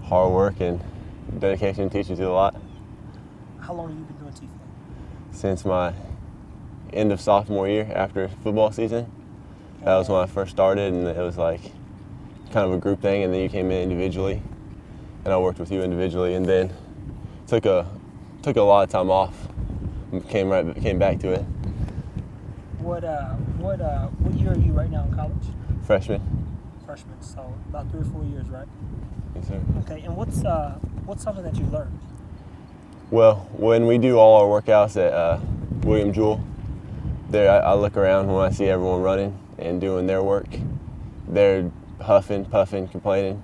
hard work and dedication teaches you a lot. How long have you been doing T-fit? Since my end of sophomore year after football season. That was when I first started, and it was like kind of a group thing, and then you came in individually, and I worked with you individually, and then took a lot of time off and came back to it. What year are you right now in college? Freshman. Freshman, so about 3 or 4 years, right? Yes, sir. Okay, and what's something that you learned? Well, when we do all our workouts at William Jewell, there I look around when I see everyone running and doing their work. They're huffing, puffing, complaining,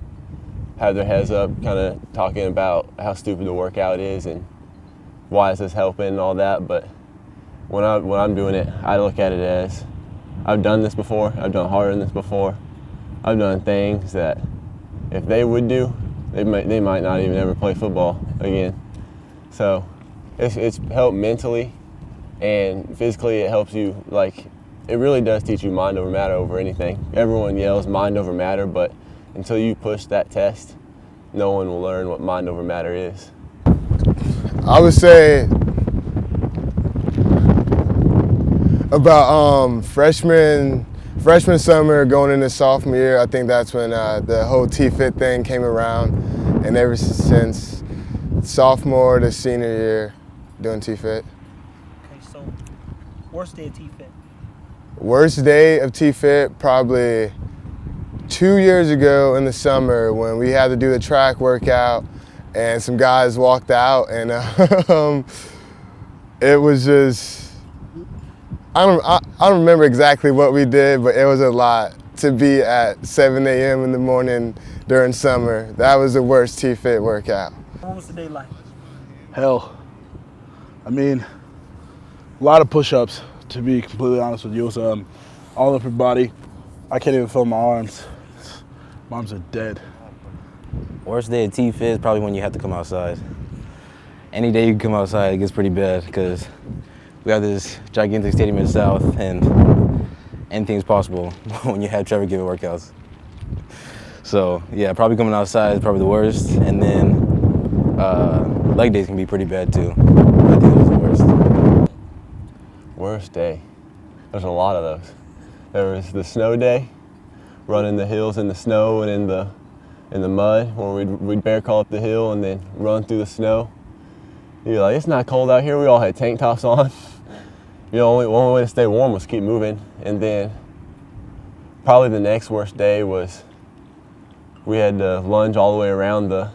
have their heads up, kind of talking about how stupid the workout is and why is this helping and all that. But when I'm doing it, I look at it as I've done this before. I've done harder than this before. I've done things that if they would do, they might not even ever play football again. So it's helped mentally and physically. It helps you, like, it really does teach you mind over matter over anything. Everyone yells mind over matter, but until you push that test, no one will learn what mind over matter is. I would say about freshman summer going into sophomore year, I think that's when the whole T-fit thing came around, and ever since sophomore to senior year, doing T-fit. Okay, so worst day of T-fit? Worst day of T-fit, probably 2 years ago in the summer when we had to do the track workout and some guys walked out, and it was just, I don't remember exactly what we did, but it was a lot to be at 7 a.m. in the morning during summer. That was the worst T-fit workout. What was the day like? Hell. I mean, a lot of push-ups, to be completely honest with you. It was all upper body. I can't even feel my arms. My arms are dead. Worst day of T-fit is probably when you have to come outside. Any day you come outside, it gets pretty bad because we have this gigantic stadium in the South, and anything's possible when you have Trevor giving workouts. So yeah, probably coming outside is probably the worst, and then leg days can be pretty bad too. I think those are the worst. Worst day. There's a lot of those. There was the snow day, running the hills in the snow and in the mud, where we'd bear crawl up the hill and then run through the snow. You're like, it's not cold out here. We all had tank tops on. The only way to stay warm was keep moving. And then probably the next worst day was we had to lunge all the way around the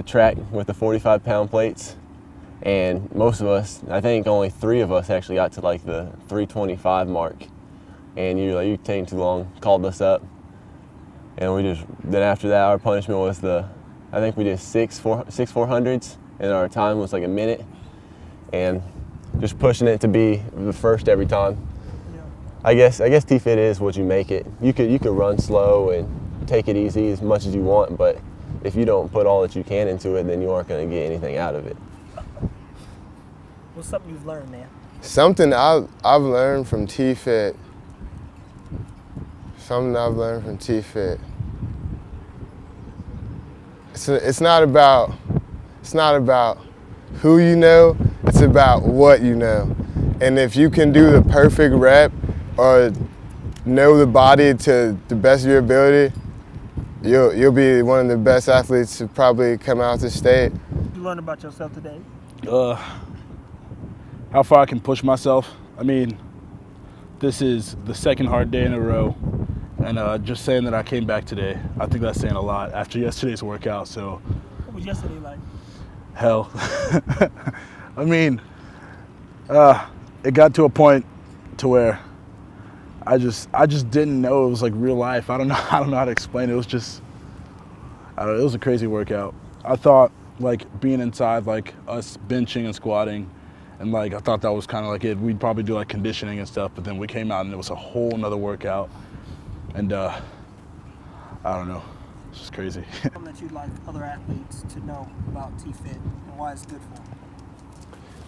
track with the 45-pound plates. And most of us, I think only 3 of us actually got to like the 325 mark. And you're taking too long, called us up. And then after that, our punishment was I think we did six 400s, and our time was like a minute. And just pushing it to be the first every time. Yeah. I guess T-fit is what you make it. You could run slow and take it easy as much as you want, but if you don't put all that you can into it, then you aren't going to get anything out of it. What's something you've learned, man? Something I've learned from T-fit. Something I've learned from T-fit. It's not about who you know, it's about what you know. And if you can do the perfect rep or know the body to the best of your ability, you'll be one of the best athletes to probably come out to state. What you learned about yourself today? How far I can push myself. I mean, this is the second hard day in a row. And just saying that I came back today, I think that's saying a lot after yesterday's workout. So, What was yesterday like? Hell. I mean, it got to a point to where I just didn't know it was like real life. I don't know how to explain it. It was just, it was a crazy workout. I thought like being inside, like us benching and squatting, and like I thought that was kind of like it. We'd probably do like conditioning and stuff, but then we came out and it was a whole nother workout. And I don't know, it's just crazy. Something that you'd like other athletes to know about T-fit and why it's good for them?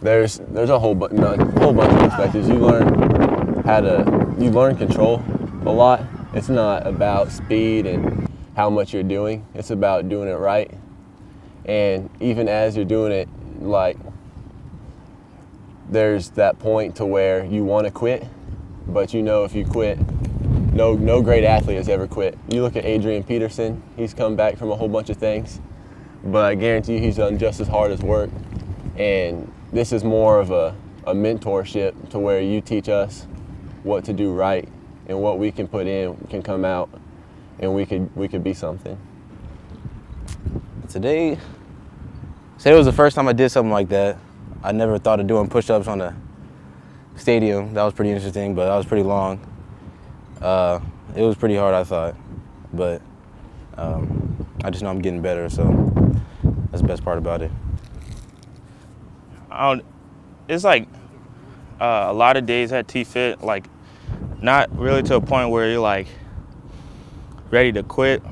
There's a whole bunch of perspectives. You learn control a lot. It's not about speed and how much you're doing. It's about doing it right. And even as you're doing it, like, there's that point to where you want to quit, but you know if you quit, no great athlete has ever quit. You look at Adrian Peterson, he's come back from a whole bunch of things, but I guarantee you he's done just as hard as work. And this is more of a mentorship to where you teach us what to do right, and what we can put in can come out, and we could be something. Today was the first time I did something like that. I never thought of doing push-ups on a stadium. That was pretty interesting, but that was pretty long. It was pretty hard, I thought, but I just know I'm getting better, so that's the best part about it. It's like a lot of days at T-fit, like not really to a point where you're like ready to quit,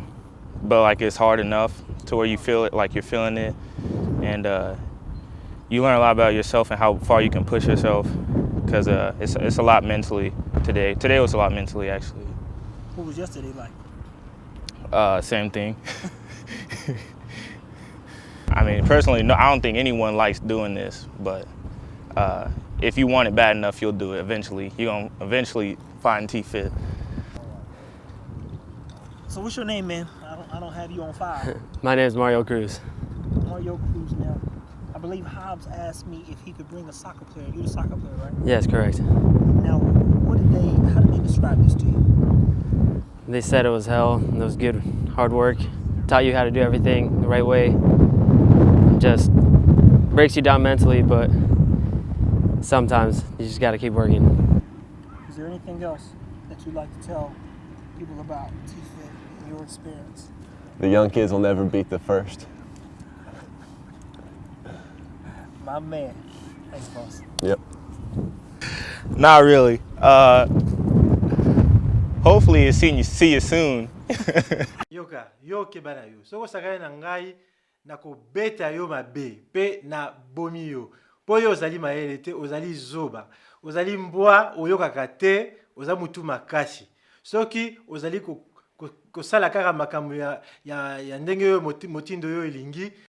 but like it's hard enough to where you feel it, like you're feeling it, and you learn a lot about yourself and how far you can push yourself, because it's a lot mentally today. Today was a lot mentally, actually. What was yesterday like? Same thing. I mean, personally, no, I don't think anyone likes doing this, but if you want it bad enough, you'll do it eventually. You're going to eventually find T-fit. So what's your name, man? I don't have you on file. My name is Mario Cruz. Mario Cruz now. I believe Hobbs asked me if he could bring a soccer player. You're the soccer player, right? Yes, correct. Now, how did they describe this to you? They said it was hell. It was good, hard work. Taught you how to do everything the right way. Just breaks you down mentally, but sometimes you just got to keep working. Is there anything else that you'd like to tell people about T-fit and your experience? The young kids will never beat the first. My man. Thanks, boss. Yep. Not really. Hopefully, see you soon. Yoka, yoke bana yo. Soko sakane na ngai na ko beta yo mabe, pe na bomi yo. Po yo ozali maele te, ozali zoba. Ozali mbwa, oyokaka te, oza mutu makasi. Soki ozali ko sala kaka makambo ya ndenge yo motindo yo elingi,